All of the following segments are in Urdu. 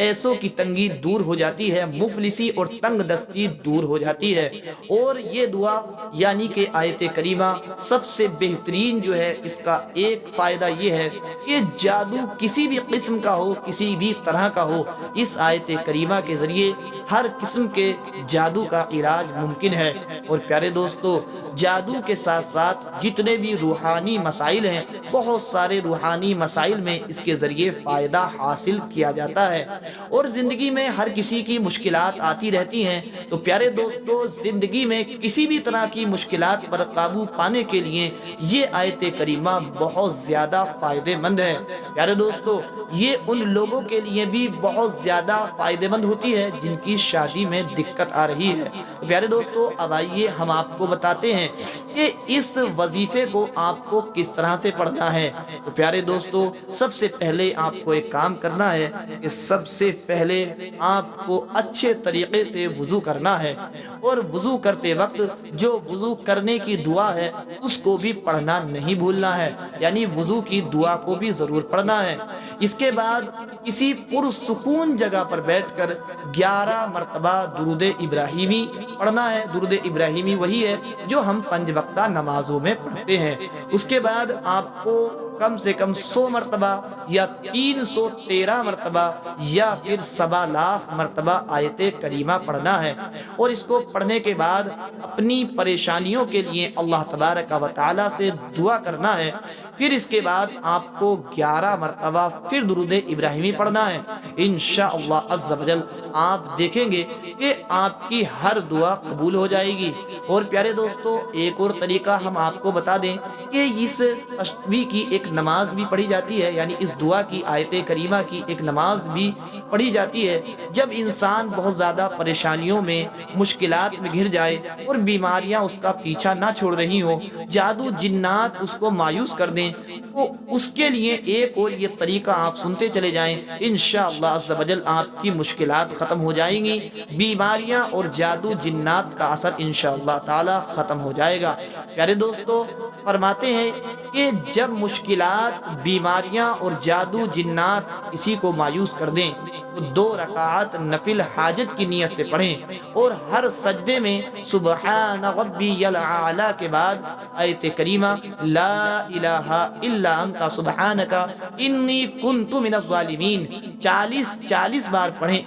پیسوں کی تنگی دور ہو جاتی ہے، مفلسی اور تنگ دستی دور ہو جاتی ہے۔ اور یہ دعا یعنی کہ آیت کریمہ سب سے بہترین جو ہے، اس کا ایک فائدہ یہ ہے کہ جادو کسی بھی قسم کا ہو، کسی بھی طرح کا ہو، اس آیت کریمہ کے ذریعے ہر قسم کے جادو کا علاج ممکن ہے۔ اور پیارے دوستو، جادو کے ساتھ ساتھ جتنے بھی روحانی مسائل ہیں، بہت سارے روحانی مسائل میں اس کے ذریعے فائدہ حاصل کیا جاتا ہے۔ اور زندگی میں ہر کسی کی مشکلات آتی رہتی ہیں، تو پیارے دوستو، زندگی میں کسی بھی طرح کی مشکلات پر قابو پانے کے لیے یہ آیت کریمہ بہت زیادہ فائدہ مند ہے۔ پیارے دوستو، یہ ان لوگوں کے لیے بھی بہت زیادہ فائدہ مند ہوتی ہے جن کی شادی میں دقت آ رہی ہے۔ پیارے دوستو، اب آئیے ہم آپ کو بتاتے ہیں کہ اس وظیفے کو آپ کو کس طرح سے پڑھنا ہے۔ تو پیارے دوستو، سب سے پہلے آپ کو ایک کام کرنا ہے کہ سب سے پہلے آپ کو اچھے طریقے سے وضو کرنا ہے، اور وضو کرتے وقت جو وضو کرنے کی دعا ہے اس کو بھی پڑھنا نہیں بھولنا ہے، یعنی وضو کی دعا کو بھی ضرور پڑھنا ہے۔ اس کے بعد کسی پرسکون جگہ پر بیٹھ کر 11 مرتبہ درود ابراہیمی پڑھنا ہے۔ درود ابراہیمی وہی ہے جو ہم 5 وقتہ نمازوں میں پڑھتے ہیں۔ اس کے بعد آپ کو کم سے کم 100 مرتبہ یا 313 مرتبہ یا پھر 7 لاکھ مرتبہ آیت کریمہ پڑھنا ہے۔ اور اس کو پڑھنے کے بعد اپنی پریشانیوں کے لیے اللہ تبارک و تعالی سے دعا کرنا ہے۔ پھر اس کے بعد آپ کو 11 مرتبہ پھر درود ابراہیمی پڑھنا ہے۔ انشاءاللہ عز و جل آپ دیکھیں گے کہ آپ کی ہر دعا قبول ہو جائے گی۔ اور پیارے دوستو، ایک اور طریقہ ہم آپ کو بتا دیں کہ اس تسبیح کی ایک نماز بھی پڑھی جاتی ہے، یعنی اس دعا کی، آیت کریمہ کی ایک نماز بھی پڑھی جاتی ہے۔ جب انسان بہت زیادہ پریشانیوں میں، مشکلات میں گھر جائے اور بیماریاں اس کا پیچھا نہ چھوڑ رہی ہوں، جادو جنات اس کو مایوس کر دیں، تو اس کے لیے ایک اور یہ طریقہ آپ سنتے چلے جائیں، انشاءاللہ عز و جل آپ کی مشکلات ختم ہو جائیں گی، بیماریاں اور جادو جنات کا اثر انشاءاللہ تعالی ختم ہو جائے گا۔ پیارے دوستو، فرماتے ہیں کہ جب مشکلات، بیماریاں اور جادو جنات کسی کو مایوس کر دیں تو 2 رکعات نفل حاجت کی نیت سے پڑھیں، اور ہر سجدے میں سبحان ربی الاعلی کے بعد آیت کریمہ لا الہ الا انت سبحانک انی کنت من الظالمین 40 بار پڑھیں۔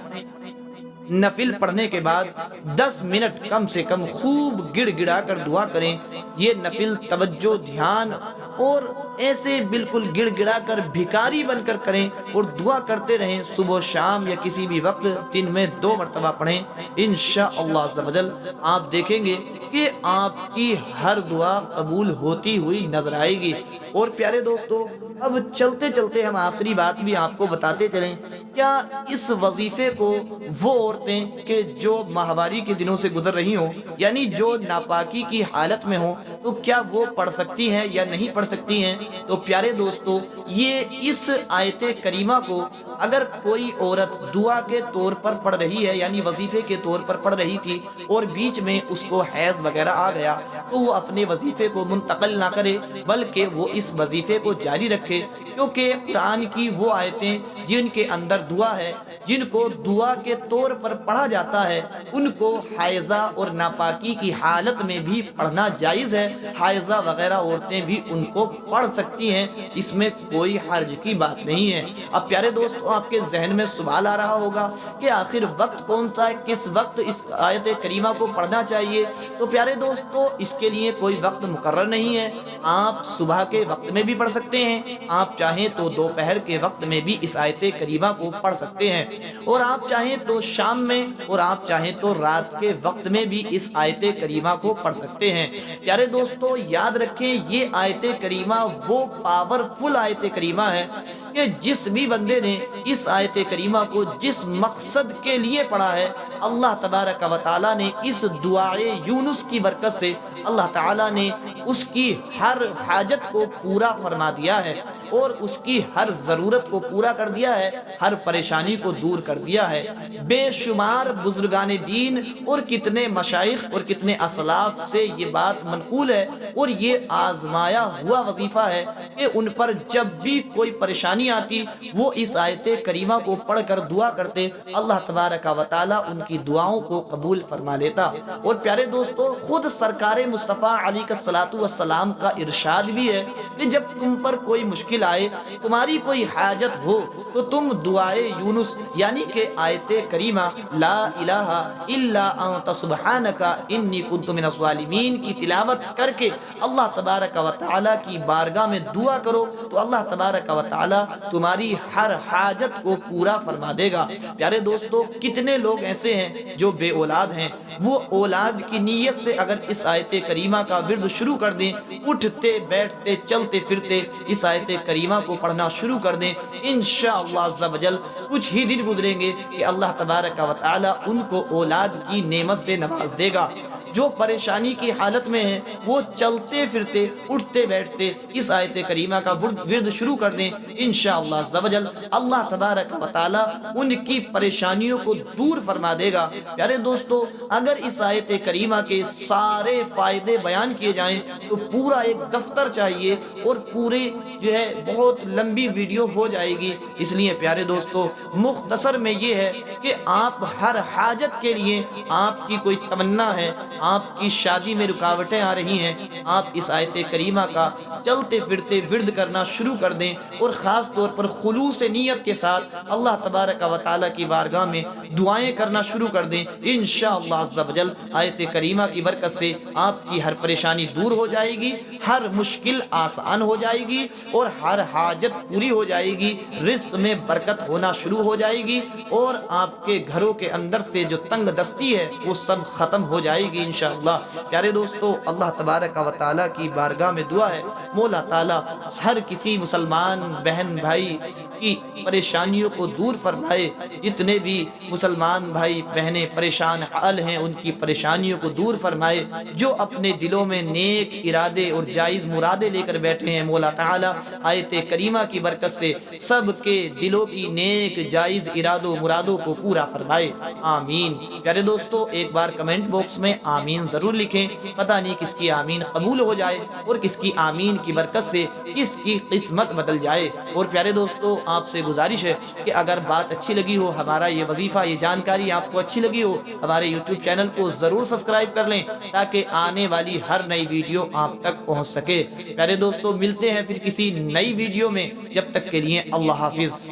نفل پڑھنے کے بعد 10 منٹ کم سے کم خوب گڑ گڑا کر دعا کریں۔ یہ نفل توجہ، دھیان اور ایسے بالکل گڑ گڑا کر بھکاری بن کر کریں، اور دعا کرتے رہیں، صبح شام یا کسی بھی وقت دن میں 2 مرتبہ پڑھیں۔ انشاءاللہ عز و جل آپ دیکھیں گے کہ آپ کی ہر دعا قبول ہوتی ہوئی نظر آئے گی۔ اور پیارے دوستو، اب چلتے چلتے ہم آخری بات بھی آپ کو بتاتے چلیں، کیا اس وظیفے کو وہ عورتیں کہ جو ماہواری کے دنوں سے گزر رہی ہوں، یعنی جو ناپاکی کی حالت میں ہوں، تو کیا وہ پڑھ سکتی ہیں یا نہیں پڑھ سکتی ہیں؟ تو پیارے دوستو، یہ اس آیت کریمہ کو اگر کوئی عورت دعا کے طور پر پڑھ رہی ہے، یعنی وظیفے کے طور پر پڑھ رہی تھی، اور بیچ میں اس کو حیض وغیرہ آ گیا، تو وہ اپنے وظیفے کو منتقل نہ کرے، بلکہ وہ اس وظیفے کو جاری رکھے، کیونکہ قرآن کی وہ آیتیں جن کے اندر دعا ہے، جن کو دعا کے طور پر پڑھا جاتا ہے، ان کو حیضہ اور ناپاکی کی حالت میں بھی پڑھنا جائز ہے۔ حیضہ وغیرہ عورتیں بھی ان کو پڑھ سکتی ہیں، اس میں کوئی حرج کی بات نہیں ہے۔ اب پیارے دوستو، آپ کے ذہن میں سوال آ رہا ہوگا کہ آخر وقت کون سا ہے، کس وقت اس آیت کریمہ کو پڑھنا چاہیے؟ تو پیارے دوستو، اس کے لیے کوئی وقت مقرر نہیں ہے۔ آپ صبح کے وقت میں بھی پڑھ سکتے ہیں، آپ چاہیں تو دوپہر کے وقت میں بھی اس آیت کریمہ کو پڑھ سکتے ہیں، اور آپ چاہیں تو شام میں، اور آپ چاہیں تو رات کے وقت میں بھی اس آیت کریمہ کو پڑھ سکتے ہیں۔ پیارے دوستو، یاد رکھیں، یہ آیت کریمہ وہ پاورفل آیت کریمہ ہے کہ جس بھی بندے نے اس آیت کریمہ کو جس مقصد کے لیے پڑھا ہے، اللہ تبارک و تعالی نے اس دعائے یونس کی برکت سے اللہ تعالیٰ نے اس کی ہر حاجت کو پورا فرما دیا ہے اور اس کی ہر ضرورت کو پورا کر دیا ہے، ہر پریشانی کو دور کر دیا ہے۔ بے شمار بزرگان دین اور کتنے مشائخ اور کتنے اسلاف سے یہ بات منقول ہے اور یہ آزمایا ہوا وظیفہ ہے کہ ان پر جب بھی کوئی پریشانی آتی وہ اس آیت کریمہ کو پڑھ کر دعا کرتے، اللہ تبارک و تعالی ان کی دعاؤں کو قبول فرما لیتا۔ اور پیارے دوستو، خود سرکار مصطفیٰ علیہ السلام کا ارشاد بھی ہے کہ جب تم پر کوئی مشکل آئے، تمہاری کوئی حاجت ہو، تو تم دعائے یونس یعنی کہ آیت کریمہ لا الہ الا انت سبحانک انی کنت من الظالمین کی تلاوت کر کے اللہ تبارک و تعالی کی بارگاہ میں دعا کرو تو اللہ تبارک و تعالی تمہاری ہر حاجت کو پورا فرما دے گا۔ پیارے دوستو، کتنے لوگ ایسے ہیں جو بے اولاد ہیں، وہ اولاد کی نیت سے اگر اس آیت کریمہ کا ورد شروع کر دیں، اٹھتے بیٹھتے چلتے پھرتے اس آیت کریمہ کو پڑھنا شروع کر دیں، انشاءاللہ عز و جل کچھ ہی دن گزریں گے کہ اللہ تبارک و تعالی ان کو اولاد کی نعمت سے نواز دے گا۔ جو پریشانی کی حالت میں ہیں وہ چلتے پھرتے اٹھتے بیٹھتے اس آیت کریمہ کا ورد شروع کر دیں، انشاءاللہ عز و جل اللہ تبارک و تعالی ان کی پریشانیوں کو دور فرما دے گا۔ پیارے دوستو، اگر اس آیت کریمہ کے سارے فائدے بیان کیے جائیں تو پورا ایک دفتر چاہیے اور پورے جو ہے بہت لمبی ویڈیو ہو جائے گی۔ اس لیے پیارے دوستو، مختصر میں یہ ہے کہ آپ ہر حاجت کے لیے، آپ کی کوئی تمنا ہے، آپ کی شادی میں رکاوٹیں آ رہی ہیں، آپ اس آیت کریمہ کا چلتے پھرتے ورد کرنا شروع کر دیں اور خاص طور پر خلوص نیت کے ساتھ اللہ تبارک و تعالی کی بارگاہ میں دعائیں کرنا شروع کر دیں، انشاءاللہ عز و جل آیت کریمہ کی برکت سے آپ کی ہر پریشانی دور ہو جائے گی، ہر مشکل آسان ہو جائے گی اور ہر حاجت پوری ہو جائے گی، رزق میں برکت ہونا شروع ہو جائے گی اور آپ کے گھروں کے اندر سے جو تنگ دستی ہے وہ سب ختم ہو جائے گی انشاءاللہ۔ پیارے دوستو، اللہ تبارک و تعالی کی بارگاہ میں دعا ہے مولا تعالی ہر کسی مسلمان بہن بھائی کی پریشانیوں کو دور فرمائے، جتنے بھی مسلمان بھائی بہنیں پریشان حال ہیں ان کی پریشانیوں کو دور فرمائے، جو اپنے دلوں میں نیک ارادے اور جائز مرادے لے کر بیٹھے ہیں مولا تعالی آیت کریمہ کی برکت سے سب کے دلوں کی نیک جائز ارادوں مرادوں کو پورا فرمائے، آمین۔ پیارے دوستو، ایک بار کمنٹ باکس میں آمین ضرور لکھیں، پتہ نہیں کس کی آمین قبول ہو جائے اور کس کی آمین کی برکت سے کس کی قسمت بدل جائے۔ اور پیارے دوستو، آپ سے گزارش ہے کہ اگر بات اچھی لگی ہو، ہمارا یہ وظیفہ یہ جانکاری آپ کو اچھی لگی ہو، ہمارے یوٹیوب چینل کو ضرور سبسکرائب کر لیں تاکہ آنے والی ہر نئی ویڈیو آپ تک پہنچ سکے۔ پیارے دوستو، ملتے ہیں پھر کسی نئی ویڈیو میں، جب تک کے لیے اللہ حافظ۔